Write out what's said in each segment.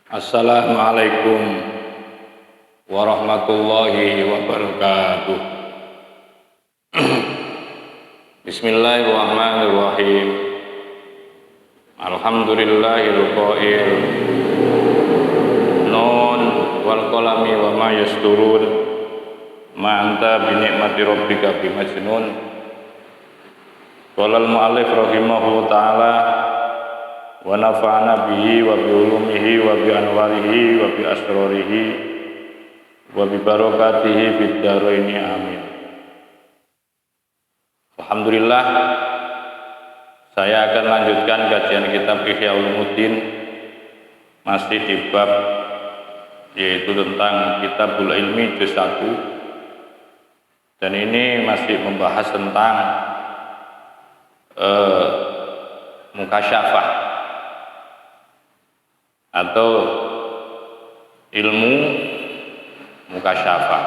Assalamualaikum warahmatullahi wabarakatuh. Bismillahirrahmanirrahim. Alhamdulillahil qail. Nun wal qalami wa ma yasturun. Ma anta bi ni'mati rabbika bimajnun. Qala al-mu'allif rahimahullahu ta'ala wa nafa'ana bihi wa bi ulumihi wa bi anwarihi wa bi asrarihi wa bi barakatihi fid dharaini amin. Alhamdulillah, saya akan lanjutkan kajian kitab Ihya Ulumuddin, masih di bab yaitu tentang Kitabul Ilmi juz 1, dan ini masih membahas tentang mukasyafah atau ilmu mukasyafah.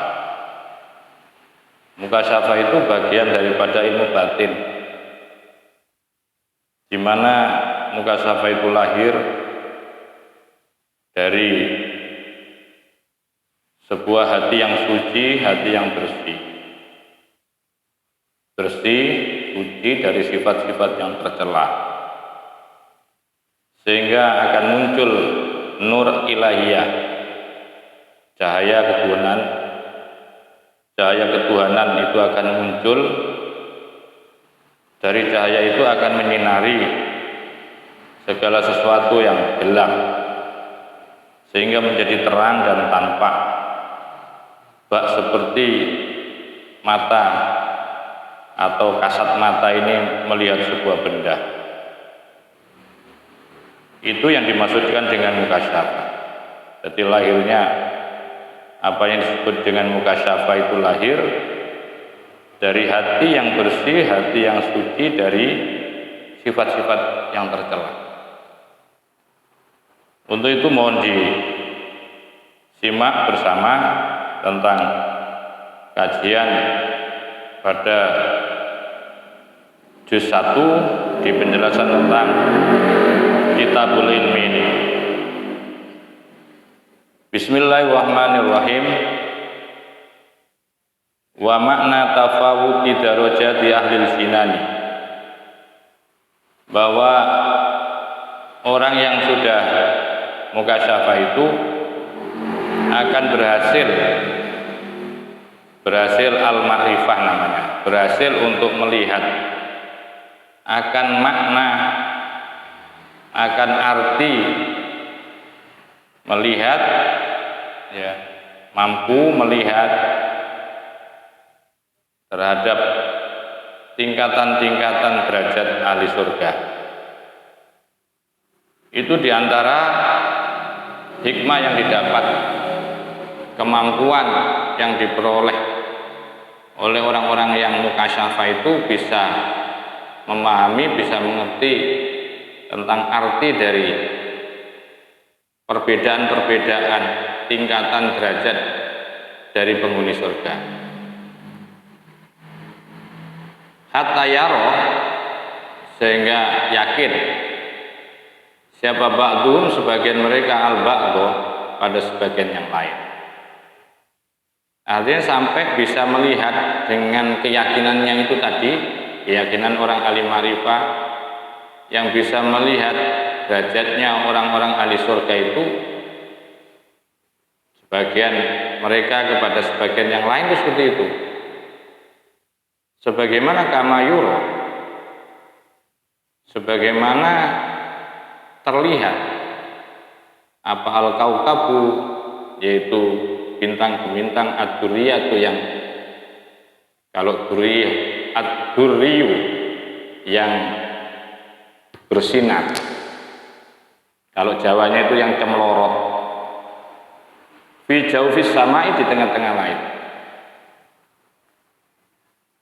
Mukasyafah itu bagian daripada ilmu batin, di mana mukasyafah itu lahir dari sebuah hati yang suci, hati yang bersih, suci dari sifat-sifat yang tercela, sehingga akan muncul nur ilahiyah, cahaya ketuhanan itu akan muncul. Dari cahaya itu akan menyinari segala sesuatu yang gelap, sehingga menjadi terang dan tampak, bak seperti mata atau kasat mata ini melihat sebuah benda. Itu yang dimaksudkan dengan mukasyafah. Jadi lahirnya apa yang disebut dengan mukasyafah itu lahir dari hati yang bersih, hati yang suci dari sifat-sifat yang tercela. Untuk itu mohon disimak bersama tentang kajian pada juz 1 di penjelasan tentang Kitabul Ilmi ini. Bismillahirrahmanirrahim. Wa makna tafawuti darajati ahlil sinani, bahwa orang yang sudah mukasyafah itu akan berhasil al-ma'rifah namanya, berhasil untuk melihat akan makna, akan arti melihat, ya, mampu melihat terhadap tingkatan-tingkatan derajat ahli surga. Itu diantara hikmah yang didapat, kemampuan yang diperoleh oleh orang-orang yang mukasyafah itu bisa memahami, bisa mengerti tentang arti dari perbedaan-perbedaan tingkatan derajat dari penghuni surga. Hatta yaro, sehingga yakin siapa ba'dhum, sebagian mereka, al-ba'dho, pada sebagian yang lain. Artinya sampai bisa melihat dengan keyakinannya itu tadi, keyakinan orang ahli ma'rifah yang bisa melihat derajatnya orang-orang ahli surga itu, sebagian mereka kepada sebagian yang lain itu seperti itu. Sebagaimana kamayuro, sebagaimana terlihat apa al-kaukabu, yaitu bintang-bintang ad-durriyah, yang kalau ad-durriyu yang bersinar, kalau Jawanya itu yang cemlorot, fi jaufis samai, di tengah-tengah langit.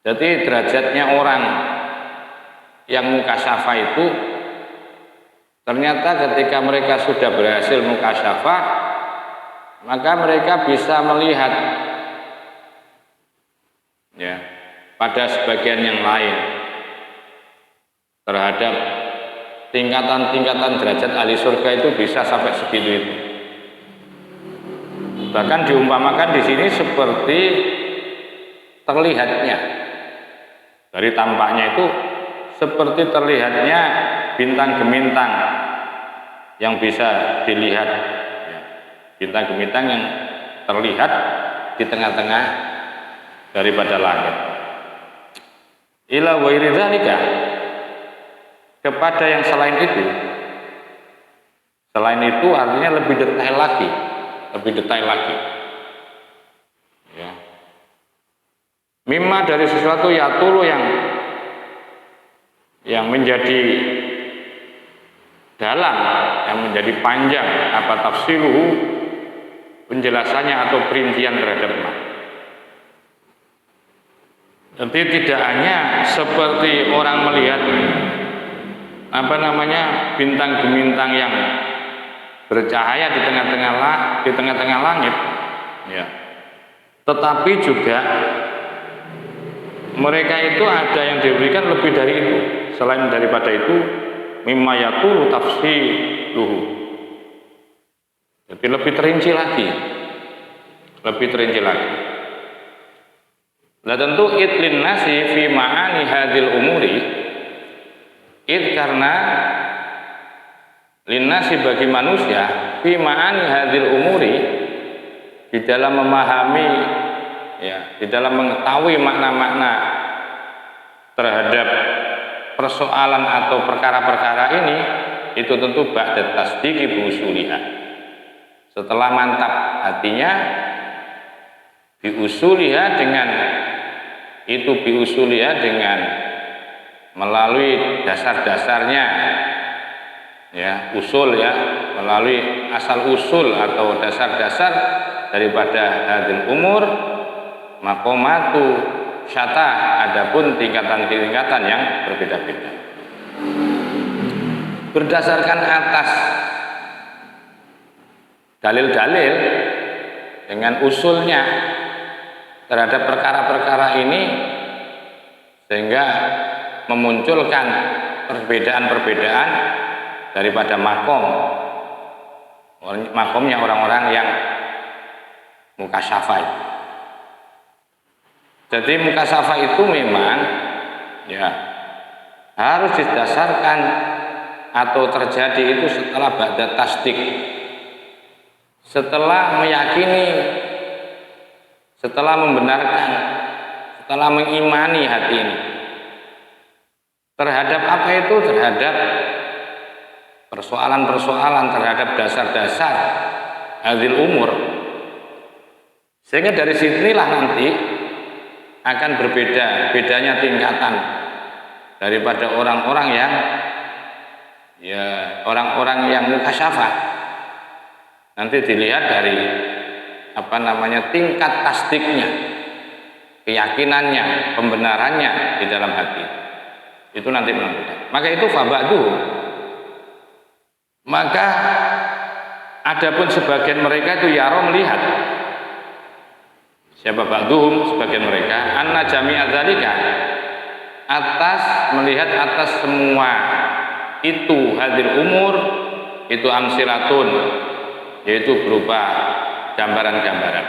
Jadi derajatnya orang yang mukasyafah itu ternyata ketika mereka sudah berhasil mukasyafah, maka mereka bisa melihat, ya, pada sebagian yang lain terhadap tingkatan-tingkatan derajat ahli surga itu bisa sampai segitu itu. Bahkan diumpamakan di sini seperti terlihatnya, dari tampaknya itu seperti terlihatnya bintang gemintang yang bisa dilihat, ya, bintang gemintang yang terlihat di tengah-tengah daripada langit. Ila wairi dzalika, kepada yang selain itu. Selain itu artinya lebih detail lagi, ya. Mimma dari sesuatu yatulu yang menjadi dalam, yang menjadi panjang, apa tafsiruhu, penjelasannya atau perincian terhadap ma. Jadi tidak hanya seperti orang melihat bintang gemintang yang bercahaya di tengah-tengah langit, ya. Tetapi juga mereka itu ada yang diberikan lebih dari itu. Selain daripada itu, mimma yatulu tafsiluhu. Jadi lebih terinci lagi. Nah tentu idlin nasi fi ma'ani hadil umuri, karena linnasi bagi manusia fi ma'ani hadil umuri, di dalam memahami, ya, di dalam mengetahui makna-makna terhadap persoalan atau perkara-perkara ini, itu tentu ba'da tasdiqi biusuliha, setelah mantap hatinya biusuliha dengan melalui dasar-dasarnya, ya, usul, ya, melalui asal usul atau dasar-dasar daripada hadil umur, maqamatu syata, adapun tingkatan-tingkatan yang berbeda-beda. Berdasarkan atas dalil-dalil dengan usulnya terhadap perkara-perkara ini, sehingga memunculkan perbedaan-perbedaan daripada makomnya orang-orang yang mukasyafah. Jadi mukasyafah itu memang, ya, harus didasarkan atau terjadi itu setelah ba'da tasdik, setelah meyakini, setelah membenarkan, setelah mengimani hati ini terhadap apa itu, terhadap persoalan-persoalan, terhadap dasar-dasar hadil umur, sehingga dari sinilah nanti akan bedanya tingkatan daripada orang-orang yang, ya, orang-orang yang mukasyafah. Nanti dilihat dari tingkat tasdiknya, keyakinannya, pembenarannya di dalam hati. Itu nanti menentukan. Maka itu fabadu. Maka adapun sebagian mereka itu yaro melihat. Siapa ba'duhum, sebagian mereka, anna jami'a dzalika, melihat atas semua itu hadil umur itu amsilatun, yaitu berupa gambaran-gambaran.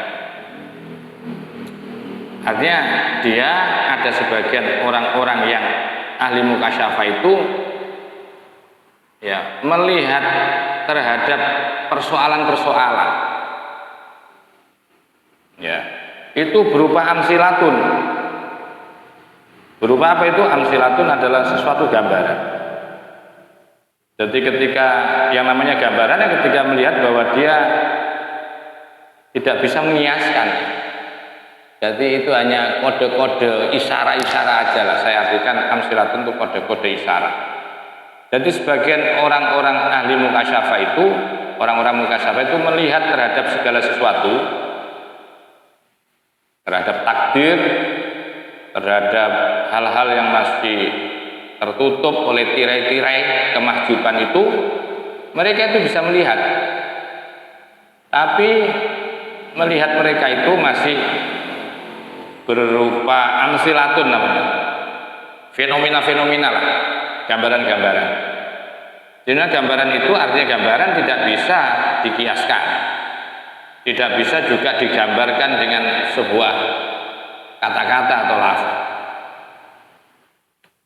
Artinya dia ada sebagian orang-orang yang ahli mukasyafah itu, ya, melihat terhadap persoalan-persoalan, ya, itu berupa amsilatun. Berupa apa itu? Amsilatun adalah sesuatu gambaran. Jadi ketika yang namanya gambaran, ketika melihat bahwa dia tidak bisa mengiaskan, jadi itu hanya kode-kode isyarat-isyarat aja lah. Saya artikan amsilatun itu kode-kode isyarat. Jadi sebagian orang-orang ahli mukasyafah itu, orang-orang mukasyafah itu melihat terhadap segala sesuatu, terhadap takdir, terhadap hal-hal yang masih tertutup oleh tirai-tirai kemahjuban itu, mereka itu bisa melihat. Tapi melihat mereka itu masih berupa amsilatun namanya, fenomena-fenomena lah, gambaran-gambaran. Jadi gambaran itu artinya gambaran tidak bisa dikiaskan, tidak bisa juga digambarkan dengan sebuah kata-kata atau lafaz.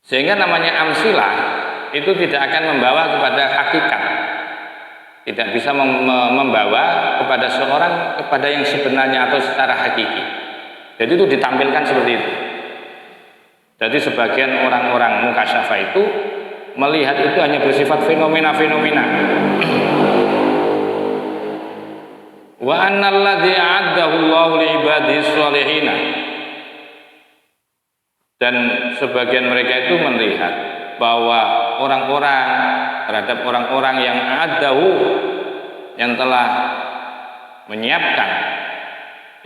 Sehingga namanya amsilah itu tidak akan membawa kepada hakikat, tidak bisa membawa kepada seorang kepada yang sebenarnya atau secara hakiki. Jadi itu ditampilkan seperti itu. Jadi sebagian orang-orang mukasyafah itu melihat itu hanya bersifat fenomena-fenomena. Wa annal ladzi a'addahu Allahu li ibadihi sholihina. Dan sebagian mereka itu melihat bahwa orang-orang terhadap orang-orang yang a'addahu, yang telah menyiapkan,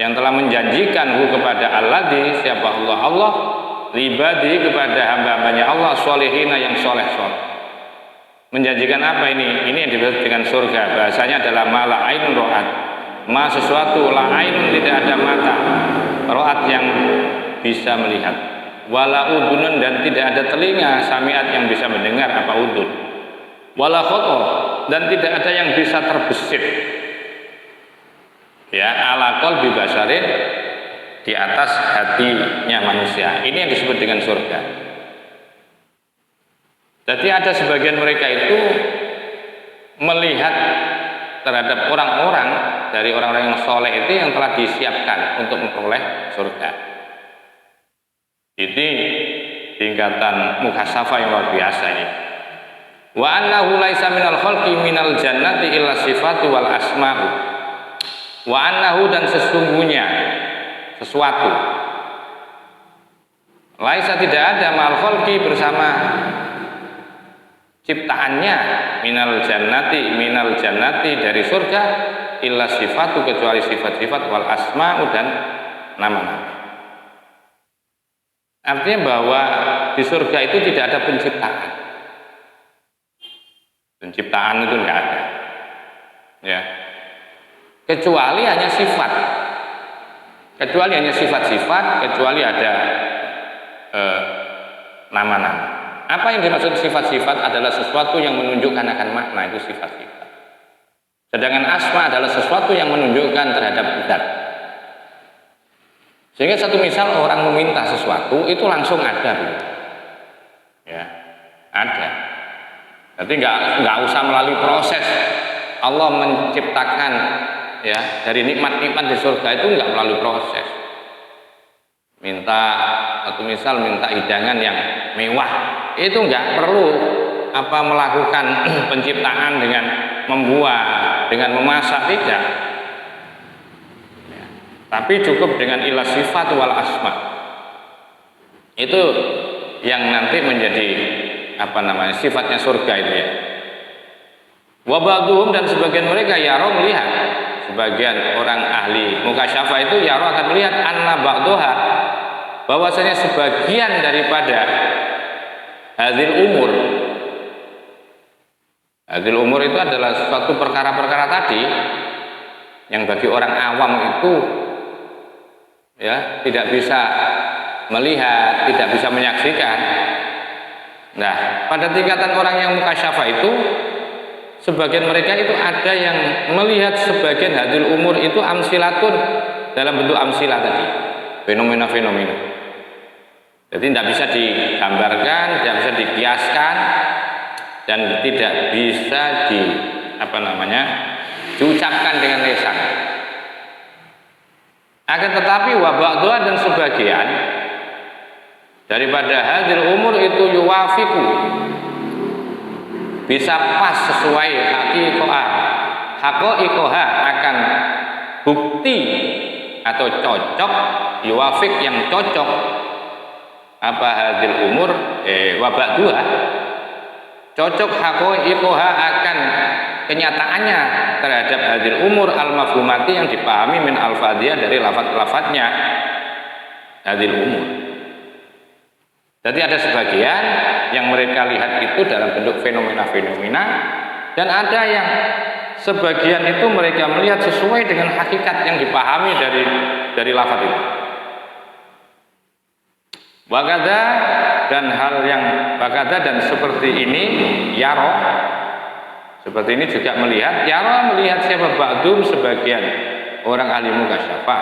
yang telah menjanjikan kepada alladzi, siapa Allah li ibadihi, kepada hamba-hambanya Allah sholihina, yang soleh-soleh. Menjanjikan apa ini? Ini yang disebut dengan surga. Bahasanya adalah mala ainun ro'at, ma sesuatu, la ainun tidak ada mata, ro'at yang bisa melihat, wala udunun dan tidak ada telinga, samiat yang bisa mendengar apa udun, wala khotor dan tidak ada yang bisa terbesit, ya, ala qalbi basarin, di atas hatinya manusia. Ini yang disebut dengan surga. Jadi ada sebagian mereka itu melihat terhadap orang-orang dari orang-orang yang soleh itu yang telah disiapkan untuk memperoleh surga. Ini tingkatan mukasyafah yang luar biasa ini. Wa annahu laisa minal khalqi minal jannati illa sifatu wal asma'u. Wa annahu dan sesungguhnya sesuatu, laisa tidak ada ma'al khalqi bersama ciptaannya, minal jannati dari surga, illa sifatu kecuali sifat-sifat wal asma'u dan nama-nama. Artinya bahwa di surga itu tidak ada penciptaan. Penciptaan itu enggak ada. Ya. Kecuali hanya sifat. Kecuali hanya sifat-sifat, kecuali ada nama-nama. Apa yang dimaksud sifat-sifat adalah sesuatu yang menunjukkan akan makna, itu sifat-sifat. Sedangkan asma adalah sesuatu yang menunjukkan terhadap zat. Sehingga satu misal orang meminta sesuatu itu langsung ada, ya, ada. Jadi nggak usah melalui proses. Allah menciptakan, ya, dari nikmat-nikmat di surga itu nggak melalui proses. Minta atau misal minta hidangan yang mewah, itu nggak perlu melakukan penciptaan dengan membuat, dengan memasak, tidak. Ya. Tapi cukup dengan ilah sifat wal asma. Itu yang nanti menjadi sifatnya surga itu, ya. Wa ba'duhum dan sebagian mereka yaro melihat, sebagian orang ahli mukasyafah itu yaro akan melihat anna ba'duha, bahwasanya sebagian daripada hadil umur itu adalah suatu perkara-perkara tadi yang bagi orang awam itu, ya, tidak bisa melihat, tidak bisa menyaksikan. Nah, pada tingkatan orang yang mukasyafah itu, sebagian mereka itu ada yang melihat sebagian hadil umur itu amsilatun, dalam bentuk amsilah tadi, fenomena-fenomena. Jadi tidak bisa digambarkan, tidak bisa dikiaskan, dan tidak bisa diucapkan dengan lisan. Akan tetapi wabak doa dan sebagian daripada hadir umur itu yuwafiku, bisa pas sesuai haqiqoha akan bukti atau cocok, yuwafik yang cocok hadil umur wabak dua, cocok haqiqoha akan kenyataannya terhadap hadil umur al-mafhumati yang dipahami min al-fadhiyah dari lafaz-lafaznya hadil umur. Jadi ada sebagian yang mereka lihat itu dalam bentuk fenomena-fenomena, dan ada yang sebagian itu mereka melihat sesuai dengan hakikat yang dipahami dari lafaz itu. Wakada dan hal yang wakada dan seperti ini yaro, seperti ini juga melihat siapa ba'dum sebagian orang ahli mukasyafah,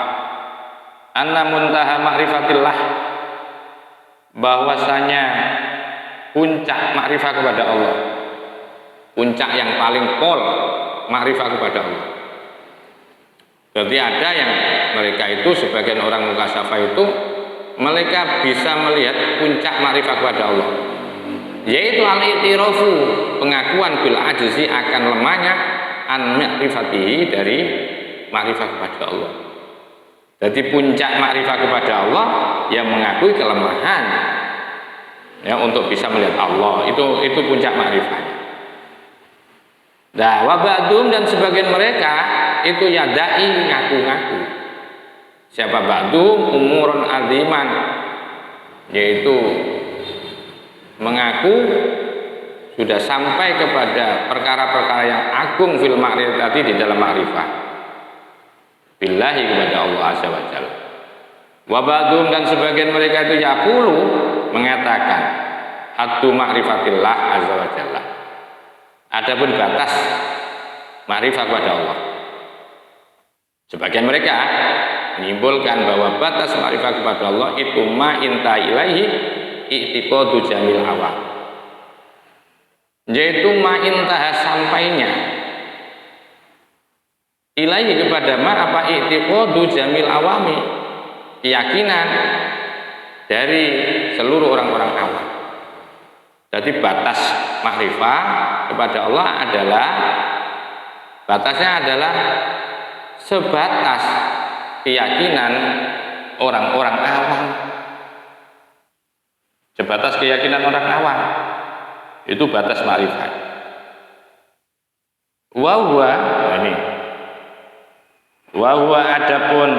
anna muntaha ma'rifatillah, bahwasanya puncak makrifat kepada Allah, puncak yang paling pol makrifat kepada Allah. Berarti ada yang mereka itu, sebagian orang mukasyafah itu, mereka bisa melihat puncak makrifat kepada Allah, yaitu al-i'tirafu, pengakuan bil ajzi, akan lemahnya an ma'rifatihi, dari makrifat kepada Allah. Jadi puncak makrifat kepada Allah yang mengakui kelemahan ya untuk bisa melihat Allah, itu puncak makrifat. Nah, wa ba'dum, dan sebagian mereka itu yadai, ngaku-ngaku. Siapa ba'dum? Umurun aziman, yaitu mengaku sudah sampai kepada perkara-perkara yang agung fil ma'rifati, di dalam makrifat billahi, kepada Allah azza wa jalla. Wa ba'dum, dan sebagian mereka itu yaqulu, mengatakan haddu ma'rifatillah azza wa jalla, adapun batas makrifat kepada Allah. Sebagian mereka menyimpulkan bahwa batas makrifat kepada Allah itu ma inta ilaihi i'tiqadu jamil awam, yaitu ma intaha, sampainya, ilaihi, kepada ma apa, i'tiqadu jamil awami, keyakinan dari seluruh orang-orang awam. Jadi batas makrifat kepada Allah adalah, batasnya adalah sebatas keyakinan orang-orang awam, sebatas keyakinan orang awam, itu batas makrifat. Wa huwa, ini wa huwa, adapun,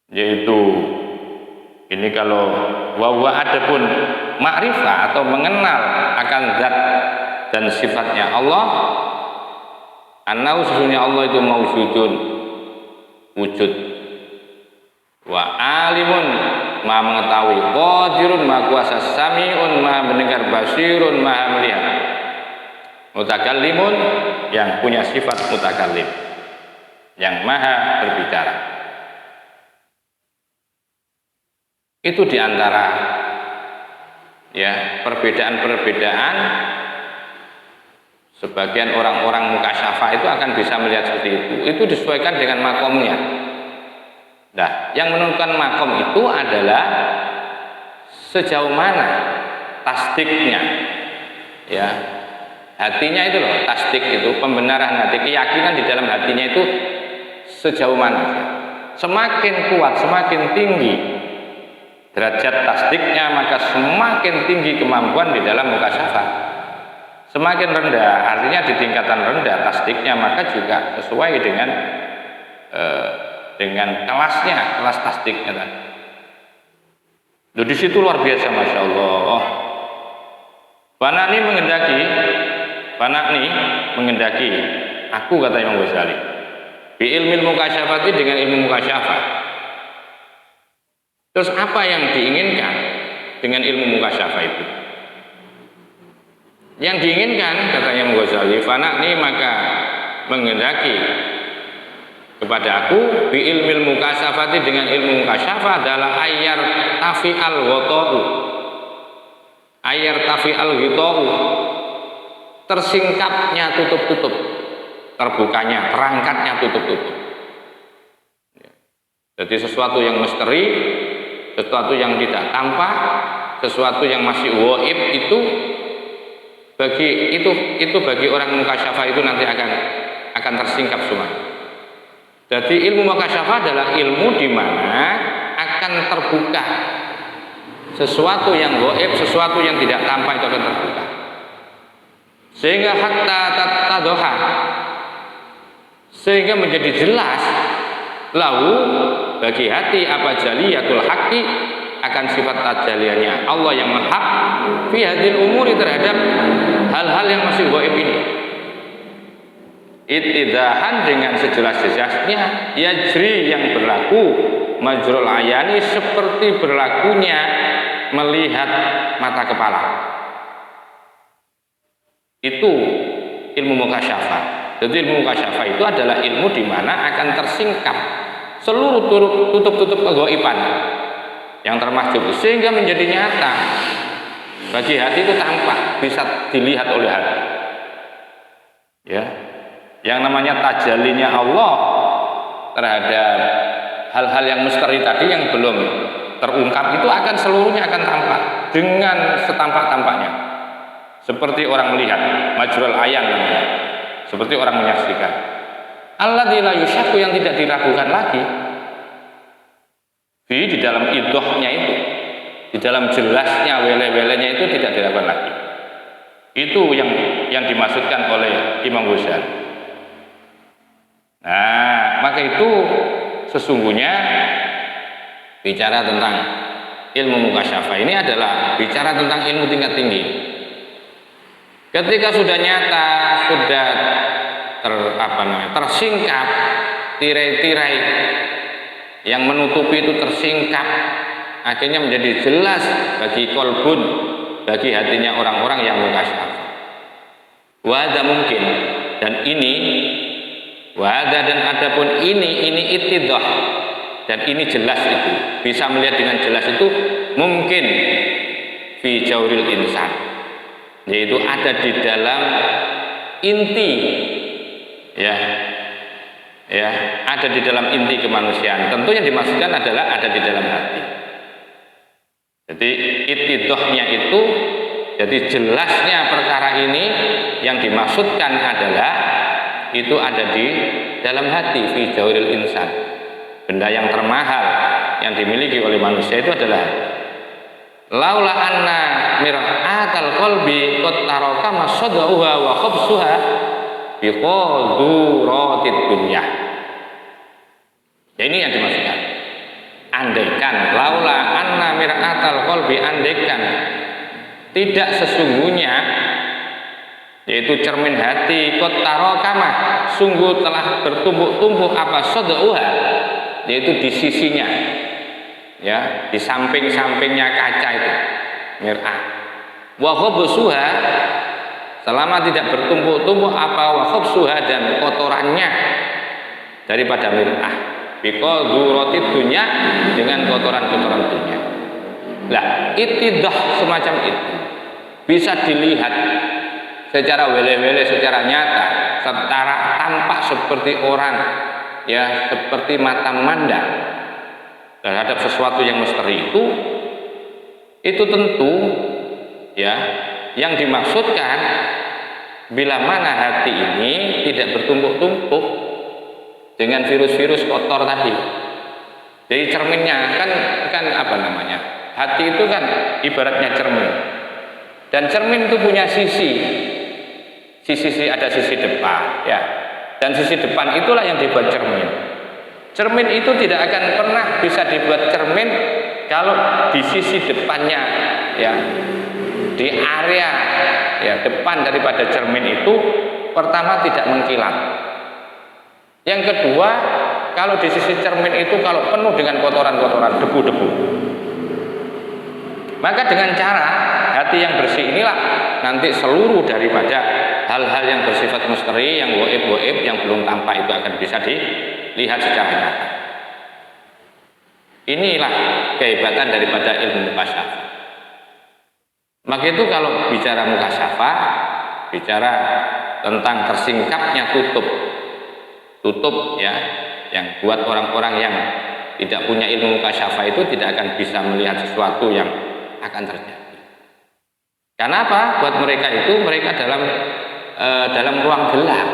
yaitu ini kalau wa huwa, adapun makrifat atau mengenal akan zat dan sifatnya Allah, annahu, sesungguhnya Allah itu mawjudun, wujud, wa alimun, maha mengetahui, qadirun, maha kuasa, sami'un, maha mendengar, basirun, maha melihat, mutakallimun, yang punya sifat mutakallim, yang maha berbicara. Itu diantara ya perbedaan-perbedaan. Sebagian orang-orang mukasyafah itu akan bisa melihat seperti itu. Itu disesuaikan dengan makomnya. Nah, yang menentukan makom itu adalah sejauh mana tasdiknya, ya, hatinya itu loh, tasdik itu pembenaran hati, keyakinan di dalam hatinya itu sejauh mana. Semakin kuat, semakin tinggi derajat tasdiknya, maka semakin tinggi kemampuan di dalam mukasyafah. Semakin rendah, artinya di tingkatan rendah tasdiknya, maka juga sesuai dengan kelasnya, kelas tasdiknya tadi. Loh, di situ luar biasa, masya Allah. Banakni menghendaki, aku, kata Imam Ghazali, bi ilmil mukasyafati, dengan ilmu mukasyafah. Terus apa yang diinginkan dengan ilmu mukasyafah itu? Yang diinginkan, katanya Imam Ghazali, fanakni, maka menghendaki kepada aku, bi ilmil mukasyafati, dengan ilmu mukasyafah, adalah ayar tafi'al ghota'u, ayar tafi'al ghota'u, tersingkapnya tutup-tutup, terbukanya, terangkatnya tutup-tutup. Jadi sesuatu yang misteri, sesuatu yang tidak tampak, sesuatu yang masih ghaib, itu bagi orang mukasyafah itu nanti akan tersingkap semua. Jadi ilmu mukasyafah adalah ilmu di mana akan terbuka sesuatu yang ghaib, sesuatu yang tidak tampak, itu akan terbuka. Sehingga hatta tadoha, sehingga menjadi jelas lahu, bagi hati, apa jaliyatul haqqi, akan sifat tajaliannya Allah yang hak, fi hadil umuri, terhadap hal-hal yang masih ghaib ini. Ittidahan, dengan sejelas-jelasnya, yajri, yang berlaku, majrul ayani, seperti berlakunya melihat mata kepala. Itu ilmu mukasyafah. Jadi ilmu mukasyafah itu adalah ilmu di mana akan tersingkap seluruh tutup-tutup kegaiban yang termasuk sehingga menjadi nyata bagi hati, itu tampak, bisa dilihat oleh hati. Ya, yang namanya tajallinya Allah terhadap hal-hal yang misteri tadi yang belum terungkap itu akan seluruhnya akan tampak dengan setampak-tampaknya. Seperti orang melihat majrul ayan namanya. Seperti orang menyaksikan. Alladzi la yusyakku, yang tidak diragukan lagi. Di dalam idohnya itu, di dalam jelasnya wele-welenya itu tidak diragukan lagi. Itu yang dimaksudkan oleh Imam Ghazali. Nah, maka itu sesungguhnya bicara tentang ilmu mukasyafah ini adalah bicara tentang ilmu tingkat tinggi. Ketika sudah nyata, sudah tersingkap, tirai-tirai yang menutupi itu tersingkap, akhirnya menjadi jelas bagi kolbun, bagi hatinya orang-orang yang mukasyafah. Wada mungkin, dan ini wada, dan adapun ini ittidah, dan ini jelas, itu bisa melihat dengan jelas itu mungkin fi jauril insan, yaitu ada di dalam inti, ya ada di dalam inti kemanusiaan. Tentu yang dimaksudkan adalah ada di dalam hati. Jadi ittidahnya itu, jadi jelasnya perkara ini yang dimaksudkan adalah itu ada di dalam hati, fi jauril insan. Benda yang termahal yang dimiliki oleh manusia itu adalah laula anna mir'atal qalbi qad taraka masadauha wa khabsuha bi qaduratid dunya. Ya, ini yang dimaksudkan. Andaikan laula anna mir'atal qalbi, andaikan tidak sesungguhnya, yaitu cermin hati, qad taraka, sungguh telah bertumpuk-tumpuk apa sadauha, yaitu di sisinya, ya, di samping-sampingnya kaca itu mir'ah. Wa khabsuha, selama tidak bertumpuk-tumpuk apa wa khabsuha, dan kotorannya daripada mir'ah, biqadzuratid dunya, dengan kotoran-kotoran dunia. Lah, ittidah semacam itu bisa dilihat secara wele-wele, secara nyata, secara tampak seperti orang, ya, seperti mata memandang terhadap sesuatu yang misteri itu tentu, ya, yang dimaksudkan bila mana hati ini tidak bertumpuk-tumpuk dengan virus-virus kotor tadi. Jadi cerminnya kan apa namanya, hati itu kan ibaratnya cermin, dan cermin itu punya sisi ada sisi depan, ya. Dan sisi depan itulah yang dibuat cermin. Cermin itu tidak akan pernah bisa dibuat cermin kalau di sisi depannya, ya, di area, ya, depan daripada cermin itu pertama tidak mengkilat. Yang kedua, kalau di sisi cermin itu kalau penuh dengan kotoran-kotoran, debu-debu, maka dengan cara hati yang bersih inilah nanti seluruh daripada hal-hal yang bersifat misteri, yang goib-goib, yang belum tampak itu akan bisa dilihat secara nyata. Inilah kehebatan daripada ilmu mukasyafah. Maka itu kalau bicara mukasyafah, bicara tentang tersingkapnya tutup, ya, yang buat orang-orang yang tidak punya ilmu mukasyafah itu tidak akan bisa melihat sesuatu yang akan terjadi. Karena apa? Buat mereka itu, mereka dalam ruang gelap.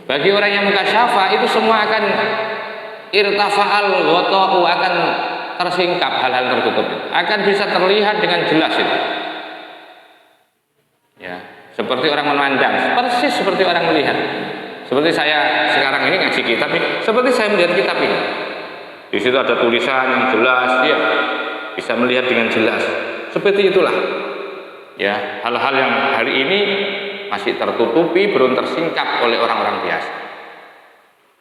Bagi orang yang mukasyafah itu semua akan irtafa'al ghota'u, akan tersingkap hal-hal tertutup itu, akan bisa terlihat dengan jelas itu, ya, seperti orang memandang, persis seperti orang melihat. Seperti saya sekarang ini ngaji kitab ini, seperti saya melihat kitab ini. Di situ ada tulisan yang jelas, ya, bisa melihat dengan jelas. Seperti itulah, ya, hal-hal yang hari ini masih tertutupi, belum tersingkap oleh orang-orang biasa.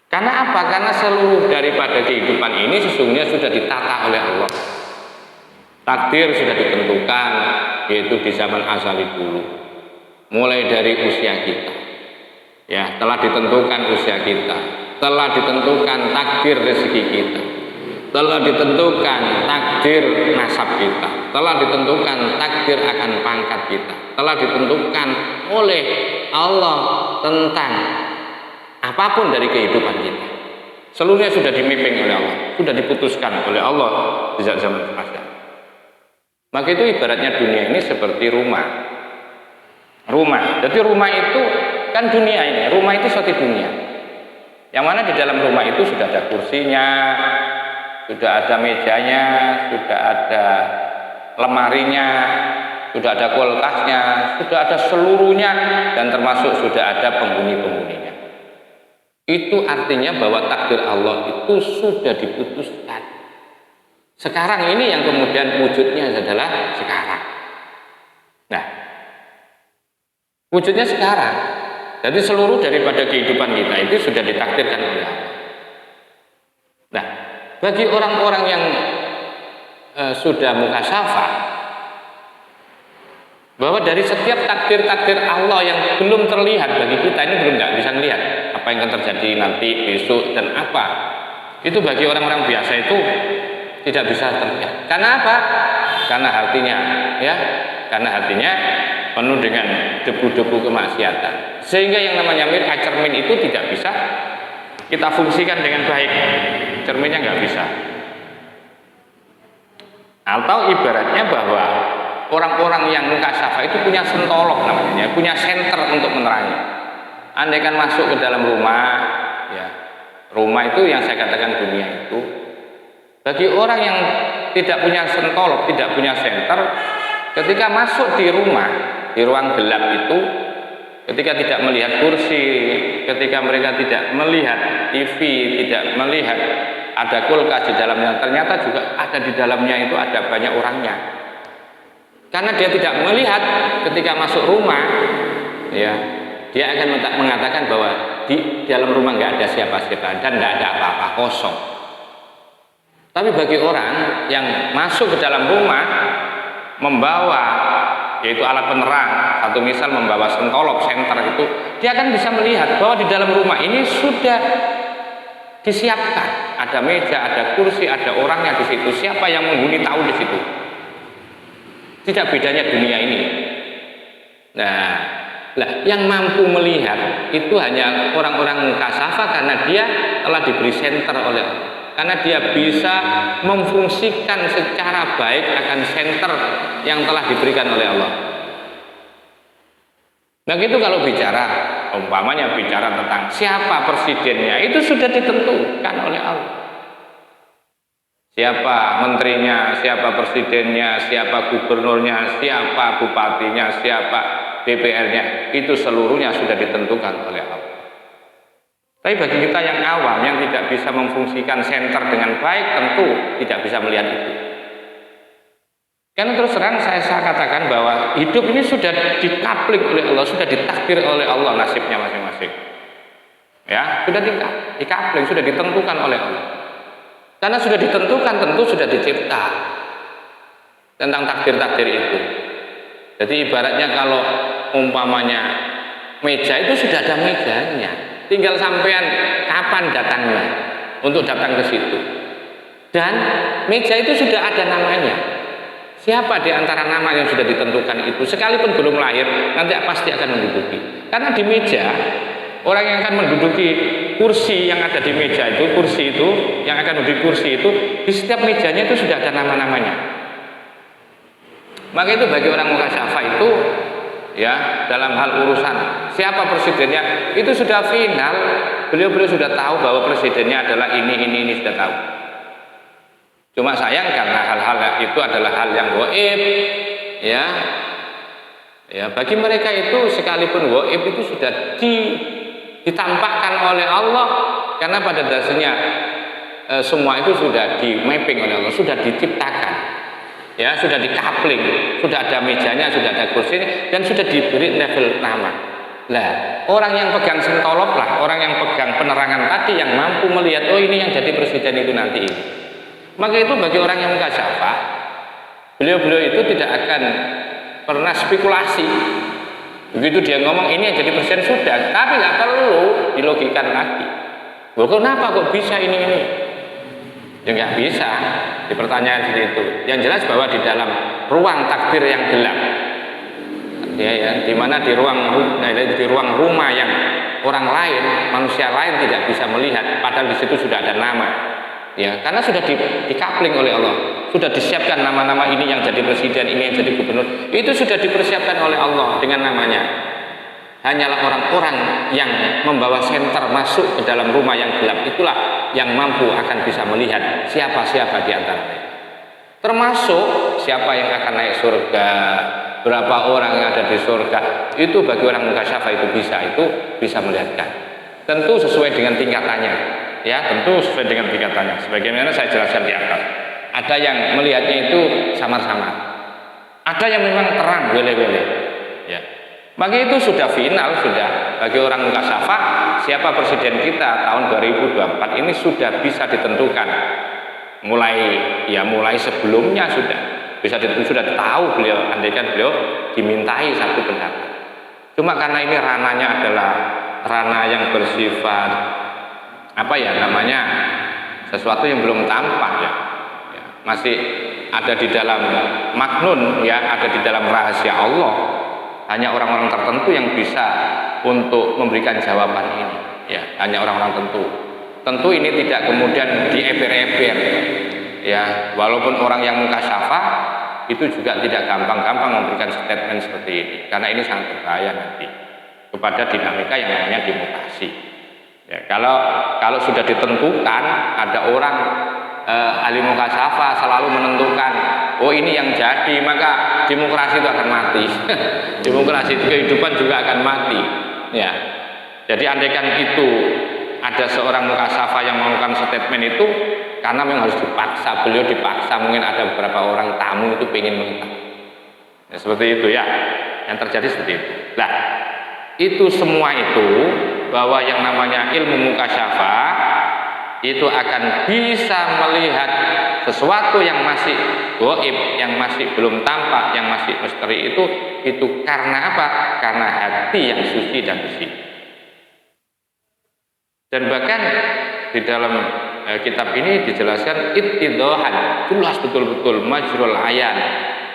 Karena apa? Karena seluruh daripada kehidupan ini sesungguhnya sudah ditata oleh Allah. Takdir sudah ditentukan, yaitu di zaman azali dulu, mulai dari usia kita. Ya, telah ditentukan usia kita, telah ditentukan takdir rezeki kita, telah ditentukan takdir nasab kita, telah ditentukan takdir akan pangkat kita, telah ditentukan oleh Allah tentang apapun dari kehidupan kita. Seluruhnya sudah dimapping oleh Allah, sudah diputuskan oleh Allah sejak zaman azal. Maka itu ibaratnya dunia ini seperti rumah. Jadi rumah itu kan dunia ini, rumah itu suatu dunia. Yang mana di dalam rumah itu sudah ada kursinya, sudah ada mejanya, sudah ada lemarinya, sudah ada kulkasnya, sudah ada seluruhnya, dan termasuk sudah ada penghuni-penghuninya. Itu artinya bahwa takdir Allah itu sudah diputuskan. Sekarang ini yang kemudian wujudnya adalah sekarang. Nah, wujudnya sekarang. Jadi seluruh daripada kehidupan kita itu sudah ditakdirkan oleh Allah. Nah, bagi orang-orang yang sudah mukasyafah, bahwa dari setiap takdir-takdir Allah yang belum terlihat bagi kita, ini belum nggak bisa melihat apa yang akan terjadi nanti, besok, dan apa. Itu bagi orang-orang biasa itu tidak bisa terlihat. Karena apa? Karena hatinya, ya, karena hatinya penuh dengan debu-debu kemaksiatan. Sehingga yang namanya mir'ah cermin itu tidak bisa kita fungsikan dengan baik. Cerminnya nggak bisa. Atau ibaratnya bahwa orang-orang yang mukasyafah itu punya sentolok namanya, punya senter untuk menerangi. Andaikan masuk ke dalam rumah, ya, rumah itu yang saya katakan dunia itu, bagi orang yang tidak punya sentolok, tidak punya senter, ketika masuk di rumah, di ruang gelap itu, ketika tidak melihat kursi, ketika mereka tidak melihat TV, tidak melihat ada kulkas di dalamnya, ternyata juga ada di dalamnya itu ada banyak orangnya. Karena dia tidak melihat ketika masuk rumah, ya, dia akan mengatakan bahwa di dalam rumah nggak ada siapa-siapa dan nggak ada apa-apa, kosong. Tapi bagi orang yang masuk ke dalam rumah membawa yaitu alat penerang, satu misal membawa sentolok, senter itu, dia akan bisa melihat bahwa di dalam rumah ini sudah disiapkan, ada meja, ada kursi, ada orangnya di situ. Siapa yang menghuni tahu di situ. Tidak bedanya dunia ini. Nah, yang mampu melihat itu hanya orang-orang mukasyafah karena dia telah diberi senter oleh Allah. Karena dia bisa memfungsikan secara baik akan senter yang telah diberikan oleh Allah. Nah itu kalau bicara, umpamanya bicara tentang siapa presidennya, itu sudah ditentukan oleh Allah. Siapa menterinya, siapa presidennya, siapa gubernurnya, siapa bupatinya, siapa DPR-nya, itu seluruhnya sudah ditentukan oleh Allah. Tapi bagi kita yang awam, yang tidak bisa memfungsikan senter dengan baik, tentu tidak bisa melihat itu. Karena terus terang saya katakan bahwa hidup ini sudah dikapling oleh Allah, sudah ditakdir oleh Allah nasibnya masing-masing. Ya, sudah dikapling, sudah ditentukan oleh Allah. Karena sudah ditentukan, tentu sudah dicipta tentang takdir-takdir itu. Jadi ibaratnya kalau umpamanya meja itu sudah ada mejanya. Tinggal sampean kapan datangnya untuk datang ke situ. Dan meja itu sudah ada namanya. Siapa di antara nama yang sudah ditentukan itu, sekalipun belum lahir, nanti pasti akan menduduki. Karena di meja, orang yang akan menduduki kursi yang ada di meja itu, kursi itu, yang akan menduduki kursi itu, di setiap mejanya itu sudah ada nama-namanya. Maka itu bagi orang mukasyafah itu, ya, dalam hal urusan siapa presidennya itu sudah final. Beliau sudah tahu bahwa presidennya adalah ini sudah tahu. Cuma sayang karena hal-hal itu adalah hal yang gaib, ya. Ya, bagi mereka itu sekalipun gaib itu sudah ditampakkan oleh Allah, karena pada dasarnya semua itu sudah di mapping oleh Allah, sudah diciptakan. Ya, sudah dikapling, sudah ada mejanya, sudah ada kursinya, dan sudah diberi level nama. Lah, orang yang pegang sentolop lah, orang yang pegang penerangan tadi yang mampu melihat, oh ini yang jadi presiden itu nanti ini. Maka itu bagi orang yang mukasyafah, beliau itu tidak akan pernah spekulasi Begitu dia ngomong ini yang jadi presiden sudah, tapi nggak perlu dilogikan lagi. Loh, kenapa kok bisa ini? Ya nggak bisa. Di pertanyaan seperti itu. Yang jelas bahwa di dalam ruang takdir yang gelap, ya, di mana di ruang rumah yang orang lain, manusia lain tidak bisa melihat, padahal di situ sudah ada nama. Ya, karena sudah dikapling oleh Allah, sudah disiapkan nama-nama ini yang jadi presiden, ini yang jadi gubernur, itu sudah dipersiapkan oleh Allah dengan namanya. Hanyalah orang-orang yang membawa senter masuk ke dalam rumah yang gelap itulah yang mampu akan bisa melihat siapa-siapa di antara mereka. Termasuk siapa yang akan naik surga, berapa orang yang ada di surga, itu bagi orang mukasyafah itu bisa melihatkan. Tentu sesuai dengan tingkatannya. Ya, tentu sesuai dengan tingkatannya. Sebagaimana saya jelaskan di atas. Ada yang melihatnya itu samar-samar. Ada yang memang terang, wele-wele. Ya. Bagi itu sudah final, sudah. Bagi orang mukasyafah, siapa presiden kita tahun 2024 ini sudah bisa ditentukan. Mulai sebelumnya sudah tahu beliau, andaikan beliau dimintai satu pendapat. Cuma karena ini ranahnya adalah ranah yang bersifat sesuatu yang belum tampak ya, masih ada di dalam maknun ya, ada di dalam rahasia Allah. Hanya orang-orang tertentu yang bisa untuk memberikan jawaban ini ya, hanya orang-orang tentu ini tidak kemudian dieper-eper ya, walaupun orang yang mukasyafah itu juga tidak gampang-gampang memberikan statement seperti ini, karena ini sangat berbahaya nanti kepada dinamika yang namanya demokrasi. Ya, kalau sudah ditentukan, ada orang ahli mukasyafah selalu menentukan, oh ini yang jadi, maka demokrasi itu akan mati. Demokrasi kehidupan juga akan mati. Ya, jadi andaikan itu ada seorang mukasyafah yang melakukan statement itu, karena memang harus dipaksa, beliau dipaksa, mungkin ada beberapa orang tamu itu pengen mengetahui. Ya, seperti itu ya, yang terjadi seperti itu. Nah, itu semua itu, bahwa yang namanya ilmu mukasyafah itu akan bisa melihat sesuatu yang masih gaib, yang masih belum tampak, yang masih misteri itu karena apa? Karena hati yang suci dan bersih. Dan bahkan di dalam kitab ini dijelaskan ittidohan, jelas betul-betul majrul ayan,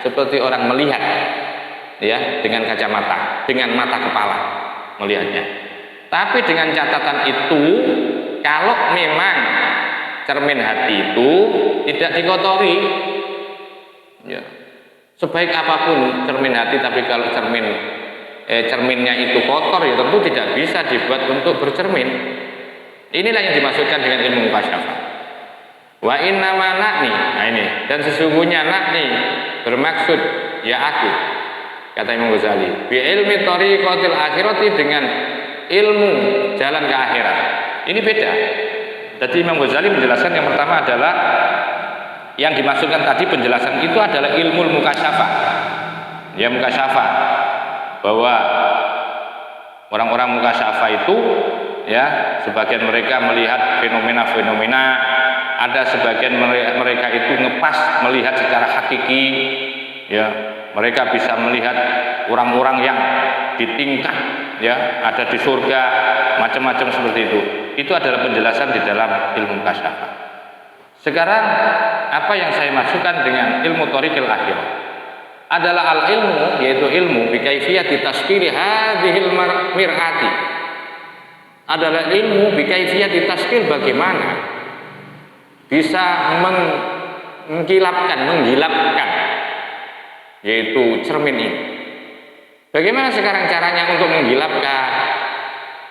seperti orang melihat ya, dengan kacamata, dengan mata kepala melihatnya. Tapi dengan catatan itu, kalau memang cermin hati itu tidak dikotori, ya, sebaik apapun cermin hati, tapi kalau cerminnya itu kotor, ya tentu tidak bisa dibuat untuk bercermin. Inilah yang dimaksudkan dengan ilmu mukasyafah. Wa innama nakni, nah ini, dan sesungguhnya nakni bermaksud ya aku, kata Imam Ghazali, bi ilmi thariqatil akhirati, dengan ilmu jalan ke akhirat. Ini beda. Jadi Imam Ghazali menjelaskan yang pertama adalah yang dimaksudkan tadi, penjelasan itu adalah ilmu mukasyafah. Ya, mukasyafah, bahwa orang-orang mukasyafah itu ya, sebagian mereka melihat fenomena-fenomena, ada sebagian mereka itu ngepas melihat secara hakiki ya, mereka bisa melihat orang-orang yang di tingkat ya, ada di surga, macam-macam seperti itu. Itu adalah penjelasan di dalam ilmu mukasyafah. Sekarang apa yang saya maksudkan dengan ilmu thariqil akhirah adalah al-ilmu, yaitu ilmu bi kaifiyati tasqili hadhil mir'ati. Adalah ilmu bi kaifiyati tasqil, bagaimana bisa menggilapkan yaitu cermin ini. Bagaimana sekarang caranya untuk menggilapkan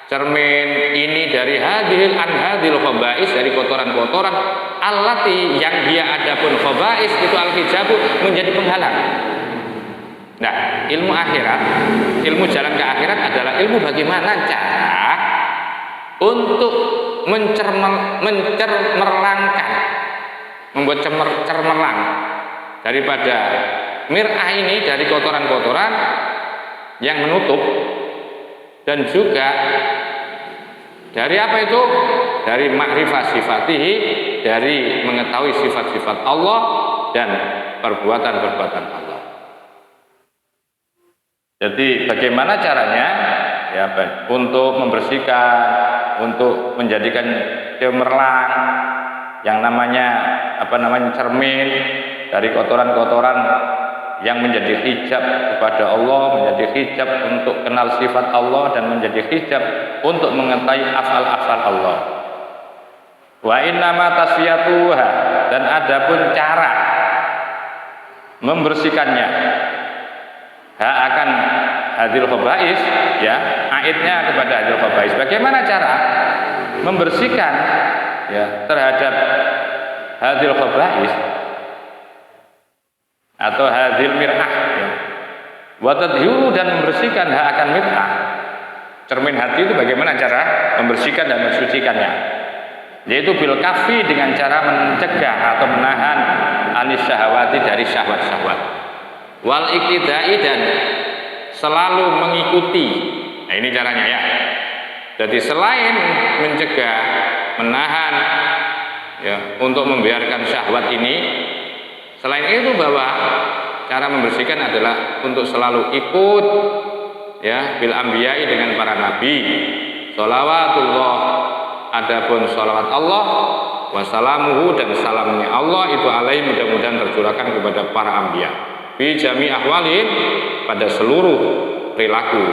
cermin ini dari hadhil khaba'is, dari kotoran-kotoran allati, yang dia adapun khaba'is itu al-hijabu, menjadi penghalang. Nah, ilmu akhirat, ilmu jalan ke akhirat adalah ilmu bagaimana cara untuk mencermerlangkan, membuat cermerlang daripada mir'ah ini, dari kotoran-kotoran yang menutup, dan juga dari apa itu? Dari makrifat sifatihi, dari mengetahui sifat-sifat Allah dan perbuatan-perbuatan Allah. Jadi bagaimana caranya ya untuk membersihkan, untuk menjadikan cemerlang yang namanya cermin dari kotoran-kotoran yang menjadi hijab kepada Allah, menjadi hijab untuk kenal sifat Allah, dan menjadi hijab untuk mengetahui afal-afal Allah. Wa innama tasfiyatuha, dan adapun cara membersihkannya, akan hadil khabais, ya, aidnya kepada hadil khabais. Bagaimana cara membersihkan ya terhadap hadil khabais atau hadil mir'ah, ya. Wa tadhiru, dan membersihkan akan mir'ah, cermin hati itu bagaimana cara membersihkan dan mensucikannya, yaitu bil kafi, dengan cara mencegah atau menahan anis syahwati, dari syahwat-syahwat, wal iktidai, dan selalu mengikuti. Nah, ini caranya ya. Jadi selain mencegah, menahan ya untuk membiarkan syahwat ini, selain itu bahwa cara membersihkan adalah untuk selalu ikut ya bil anbiya'i, dengan para nabi, sholawatullah, adapun sholawat Allah, wassalamuhu, dan salamnya Allah itu alaihi, mudah-mudahan tercurahkan kepada para anbiya, fi jami ahwalin, pada seluruh perilaku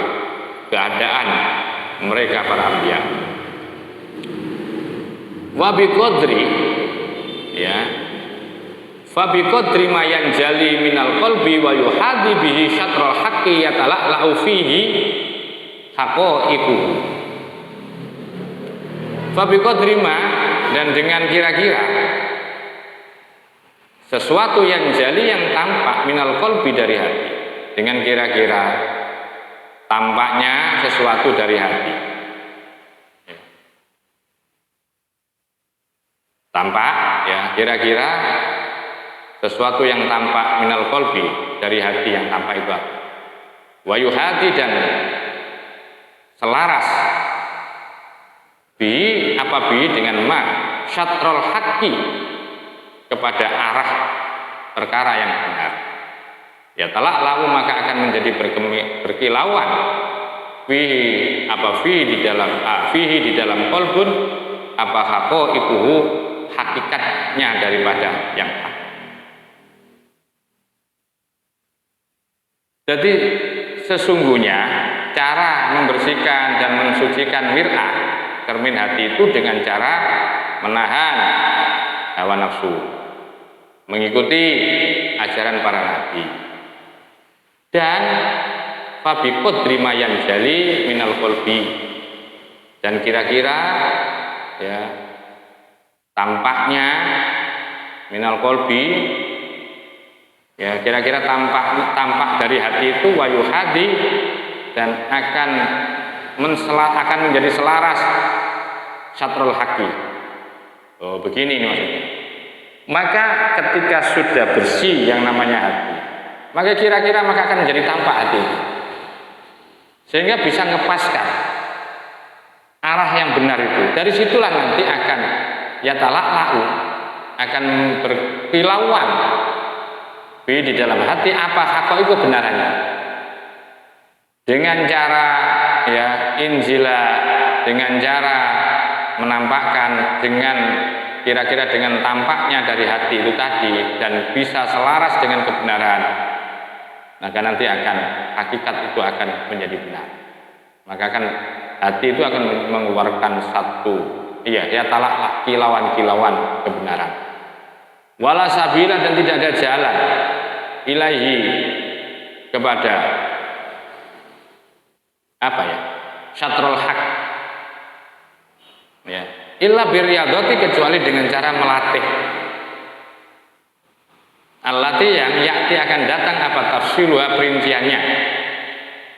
keadaan mereka para anbiya. Wa biqadri, ya, fa biqadri ma yanjali minal qalbi wa yuhadi bihi syatrul haqqi yatala'u fihi haqaiqu. Fa biqadri ma, dan dengan kira-kira sesuatu yang jali, yang tampak, minal qalbi, dari hati, dengan kira-kira tampaknya sesuatu dari hati. Tampak ya, kira-kira sesuatu yang tampak minal qalbi, dari hati, yang tampak itu apa? Wa yuhati, dan selaras bi, apa bi, dengan ma syatrul haqqi, kepada arah perkara yang benar. Ya tala'u, maka akan menjadi berkilauan fihi, apa fihi, di dalam fihi, di dalam qalbun, apa haqaiquhu, hakikatnya daripada yang hak. Jadi sesungguhnya cara membersihkan dan mensucikan mir'ah, cermin hati, itu dengan cara menahan hawa nafsu, mengikuti ajaran para nabi, dan fabiqadri ma yanjali minal qalbi, dan kira-kira ya tampaknya minal qalbi, ya kira-kira tampak dari hati itu, wayuhadi, dan akan menjadi selaras syatrul haqqi. Oh, begini ini maksudnya. Maka ketika sudah bersih yang namanya hati, maka kira-kira maka akan menjadi tampak hati, sehingga bisa ngepaskan arah yang benar itu. Dari situlah nanti akan ya tala'u, akan berkilauan di dalam hati apa hak itu kebenarannya, dengan cara ya injila, dengan cara menampakkan, dengan kira-kira dengan tampaknya dari hati itu tadi, dan bisa selaras dengan kebenaran, maka nanti akan hakikat itu akan menjadi benar. Maka akan hati itu akan mengeluarkan satu ya talak kilauan-kilauan kebenaran. Wala sabila, dan tidak ada jalan ilaihi, kepada apa ya syatrul haq, ya illa biryadati, kecuali dengan cara melatih, allati, yang yakti akan datang apa tafsiluha, perinciannya,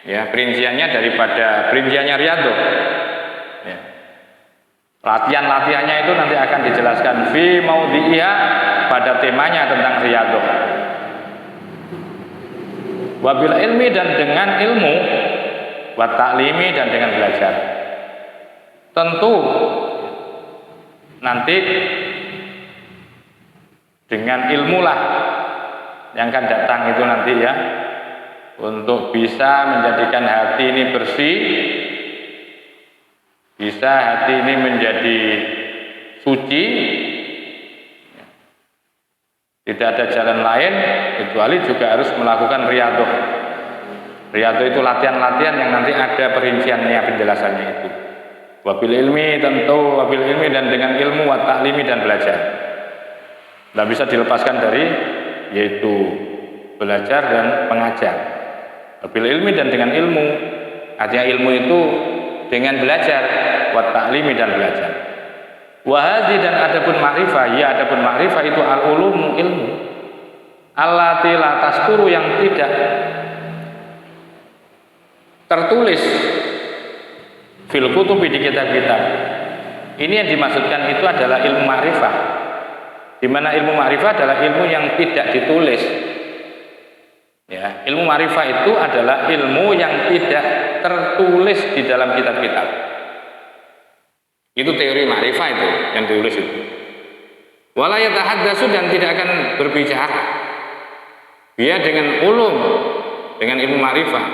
ya perinciannya daripada perinciannya riyadhah, ya. Latihan-latihannya itu nanti akan dijelaskan fi maudhi'iha, pada temanya tentang riyadhah. Wabil ilmi, dan dengan ilmu, wa ta'limi, dan dengan belajar. Tentu nanti dengan ilmu lah yang akan datang itu nanti ya, untuk bisa menjadikan hati ini bersih, bisa hati ini menjadi suci. Tidak ada jalan lain kecuali juga harus melakukan riyadhah. Riyadhah itu latihan-latihan yang nanti ada perinciannya, penjelasannya itu. Wabil ilmi tentu, wabil ilmi dan dengan ilmu, wa ta'limi dan belajar. Tidak bisa dilepaskan dari yaitu belajar dan pengajar. Wabil ilmi dan dengan ilmu, artinya ilmu itu dengan belajar, wa ta'limi dan belajar. Wahadi dan adapun ma'rifah, ya adapun ma'rifah itu al-ulumu ilmu allati la tasturu yang tidak tertulis fil kutubi di kitab-kitab. Ini yang dimaksudkan itu adalah ilmu ma'rifah, di mana ilmu ma'rifah adalah ilmu yang tidak ditulis. Ya, ilmu ma'rifah itu adalah ilmu yang tidak tertulis di dalam kitab-kitab. Itu teori ma'rifah itu yang ditulis itu. Wala yatahaddatsu dan tidak akan berbicara. Dia dengan ulum, dengan ilmu ma'rifah.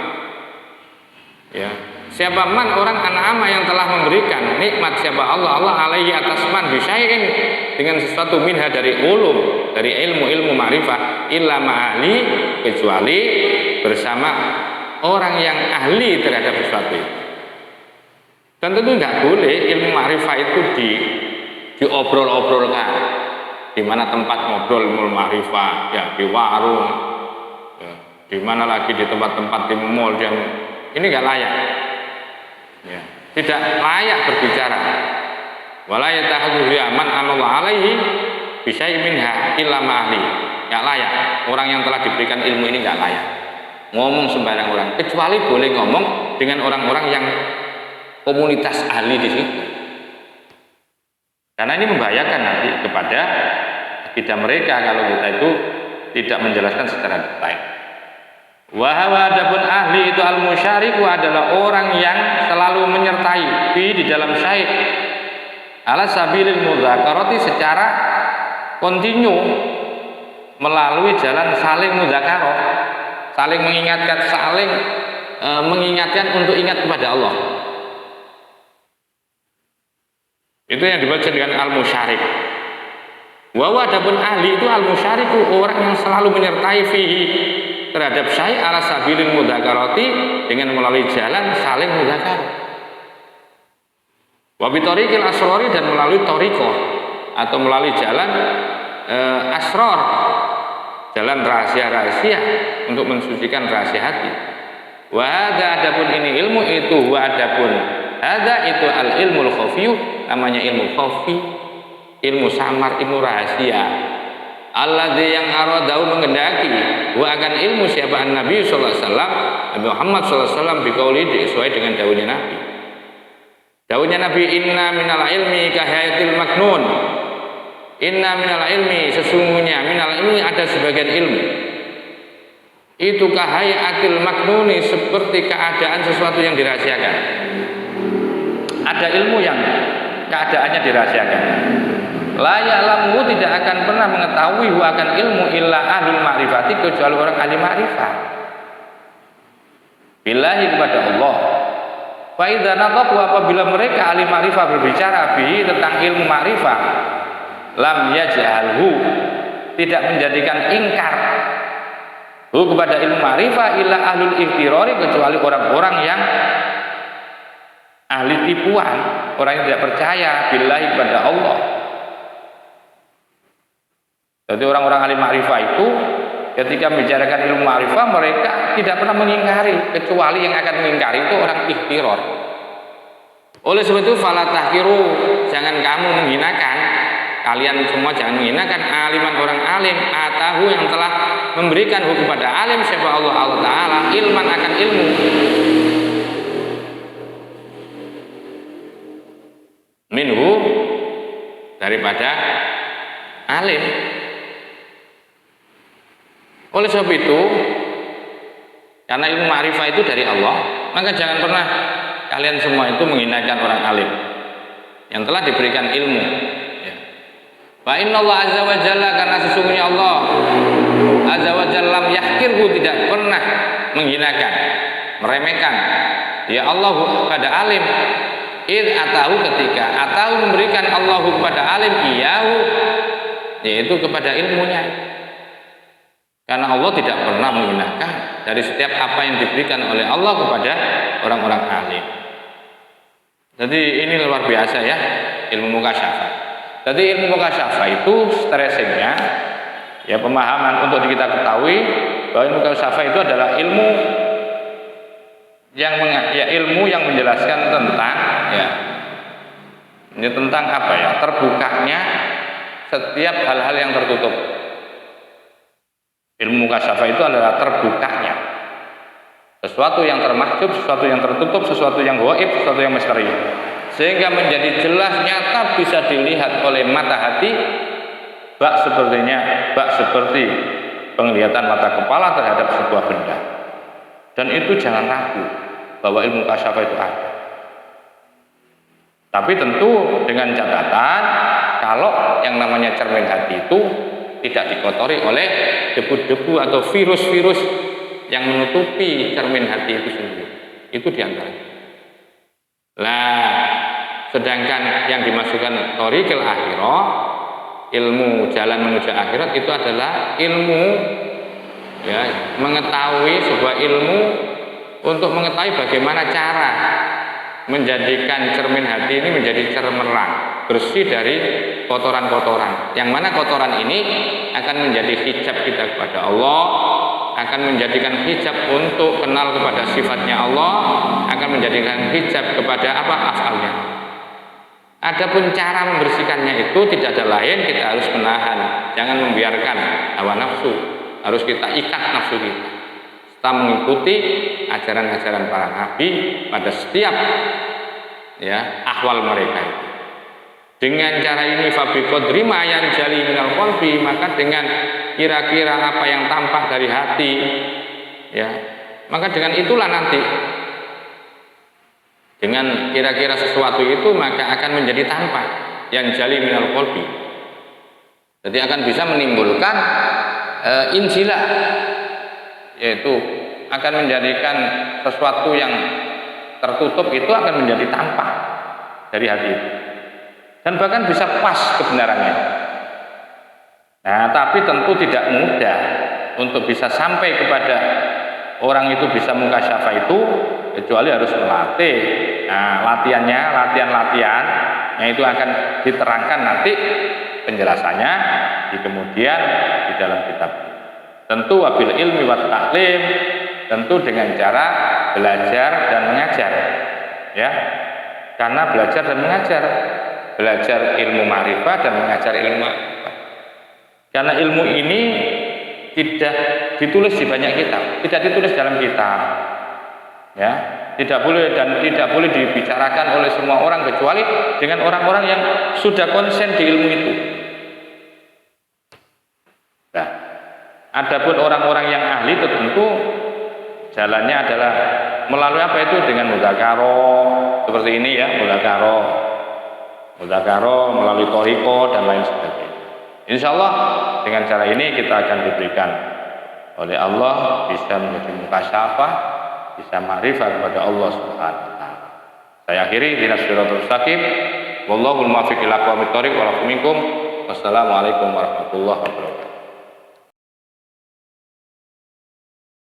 Ya. Siapa man orang an'ama yang telah memberikan nikmat siapa Allah alaihi atas man bisyai'in dengan sesuatu minha dari ulum, dari ilmu-ilmu ma'rifah illa ma'ali kecuali bersama orang yang ahli terhadap sesuatu itu. Dan tentu tidak boleh ilmu ma'rifah itu diobrol-obrolkan. Di mana tempat ngobrol ilmu ma'rifah, ya di warung, ya, di mana lagi di tempat-tempat di mall yang ini nggak layak. Ya, tidak layak berbicara. Wala yatahaddatsu man anallahu alaihi bisyai'in minha illa ma'ali. Nggak layak. Orang yang telah diberikan ilmu ini nggak layak ngomong sembarang orang, kecuali boleh ngomong dengan orang-orang yang komunitas ahli di situ. Karena ini membahayakan nanti kepada akidah mereka kalau kita itu tidak menjelaskan secara detail. Wahwa adapun ahli itu al-musyariku adalah orang yang selalu menyertai di dalam syait ala sabilil mudzakarati secara kontinu melalui jalan saling mudzakarah, saling mengingatkan untuk ingat kepada Allah. Itu yang dibaca dengan al-musyarik. Wa adapun ahli itu al-musyariku orang yang selalu menyertai fihi terhadap syai' ala sabilil mudzakarati dengan melalui jalan saling mudzakarah. Wa bi tariqil asrari dan melalui thariqah atau melalui jalan asrar, jalan rahasia-rahasia untuk mensucikan rahasia hati. Wa hadza adapun ini ilmu itu wa adapun hadza itu al ilmul khafi, namanya ilmu khafi, ilmu samar, ilmu rahasia. Alladzi yang aradau mengendaki wa akan ilmu siapa Nabi sallallahu alaihi wasallam, Nabi Muhammad sallallahu alaihi wasallam biqauli sesuai dengan dawuhnya Nabi. Dawuhnya Nabi, inna minal ilmi kahayatil maknun. Inna minal ilmi, sesungguhnya minal ilmi ada sebagian ilmu. Itu kahayatil maknuni, seperti keadaan sesuatu yang dirahasiakan. Ada ilmu yang keadaannya dirahasiakan. La ya'lamu, tidak akan pernah mengetahui akan ilmu illa ahlul ma'rifati, kecuali orang ahli ma'rifat billahi kepada Allah. Fa idza naqaqu, apabila mereka ahli ma'rifah berbicara bihi tentang ilmu ma'rifah, lam yaj'alhu, tidak menjadikan ingkar kepada ilmu ma'rifah illa ahlul iftirari, kecuali orang-orang yang ahli tipuan, orang yang tidak percaya billahi kepada Allah. Jadi orang-orang ahli ma'rifah itu ketika membicarakan ilmu ma'rifah mereka tidak pernah mengingkari, kecuali yang akan mengingkari itu orang ikhtirar. Oleh sebab itu fala tahkiru, jangan kamu menghinakan, kalian semua jangan menghinakan aliman orang alim atahu yang telah memberikan hukum pada alim siapa Allah Ta'ala ilman akan ilmu. Minhu, daripada alim. Oleh sebab itu, karena ilmu ma'rifah itu dari Allah, maka jangan pernah kalian semua itu menghinakan orang alim yang telah diberikan ilmu. Fa innallaha azza wa jalla, karena sesungguhnya Allah azza wa jalla yahkirhu, tidak pernah menghinakan, meremehkan. Ya Allah kepada alim, atahu ketika atahu memberikan Allah kepada alim iyahu, yaitu kepada ilmunya. Karena Allah tidak pernah menghinakan dari setiap apa yang diberikan oleh Allah kepada orang-orang alim. Jadi ini luar biasa ya, ilmu mukasyafah. Jadi ilmu mukasyafah itu stressingnya, ya pemahaman untuk kita ketahui bahwa ilmu mukasyafah itu adalah ilmu yang menjelaskan tentang ini tentang apa ya, terbukanya setiap hal-hal yang tertutup. Ilmu mukasyafah itu adalah terbukanya sesuatu yang termakjub, sesuatu yang tertutup, sesuatu yang gaib, sesuatu yang misteri, sehingga menjadi jelas nyata bisa dilihat oleh mata hati, bak seperti penglihatan mata kepala terhadap sebuah benda. Dan itu jangan ragu bahwa ilmu mukasyafah itu ada. Tapi tentu dengan catatan kalau yang namanya cermin hati itu tidak dikotori oleh debu-debu atau virus-virus yang menutupi cermin hati itu sendiri. Itu diantaranya. Nah, sedangkan yang dimasukkan thoriqil akhirah, ilmu jalan menuju akhirat, itu adalah ilmu mengetahui sebuah ilmu untuk mengetahui bagaimana cara menjadikan cermin hati ini menjadi cemerlang, bersih dari kotoran-kotoran. Yang mana kotoran ini akan menjadi hijab kita kepada Allah, akan menjadikan hijab untuk kenal kepada sifatnya Allah, akan menjadikan hijab kepada afalnya. Adapun cara membersihkannya itu tidak ada lain, kita harus menahan, jangan membiarkan hawa nafsu, harus kita ikat nafsu kita. Kita mengikuti ajaran-ajaran para nabi pada setiap ahwal mereka itu. Dengan cara ini fabiqadri ma yanjali minal qalbi, maka dengan kira-kira apa yang tampak dari hati, maka dengan itulah nanti, dengan kira-kira sesuatu itu maka akan menjadi tampak yanjali minal qalbi. Jadi akan bisa menimbulkan injilah, yaitu akan menjadikan sesuatu yang tertutup itu akan menjadi tampak dari hati itu, dan bahkan bisa pas kebenarannya. Nah, tapi tentu tidak mudah untuk bisa sampai kepada orang itu bisa mukasyafah itu, kecuali harus melatih. Nah, latihan itu akan diterangkan nanti penjelasannya di kemudian di dalam kitab. Tentu wabil ilmi wat taklim, tentu dengan cara belajar dan mengajar, karena belajar dan mengajar, belajar ilmu ma'rifah dan mengajar ilmu ma'rifah. Karena ilmu ini tidak ditulis di banyak kitab, tidak ditulis dalam kitab, tidak boleh dibicarakan oleh semua orang kecuali dengan orang-orang yang sudah konsen di ilmu itu. Nah, adapun orang-orang yang ahli tentu jalannya adalah melalui apa itu, dengan mudzakarah seperti ini mudzakarah melalui thariqah dan lain sebagainya. Insyaallah dengan cara ini kita akan diberikan oleh Allah bisa menjadi mukasyafah, bisa ma'rifah kepada Allah Subhanahu wa taala. Saya akhiri ihdinas siratal mustaqim. Wallahul muwaffiq ila aqwamit thoriq wa lakum minkum. Wassalamualaikum warahmatullahi wabarakatuh.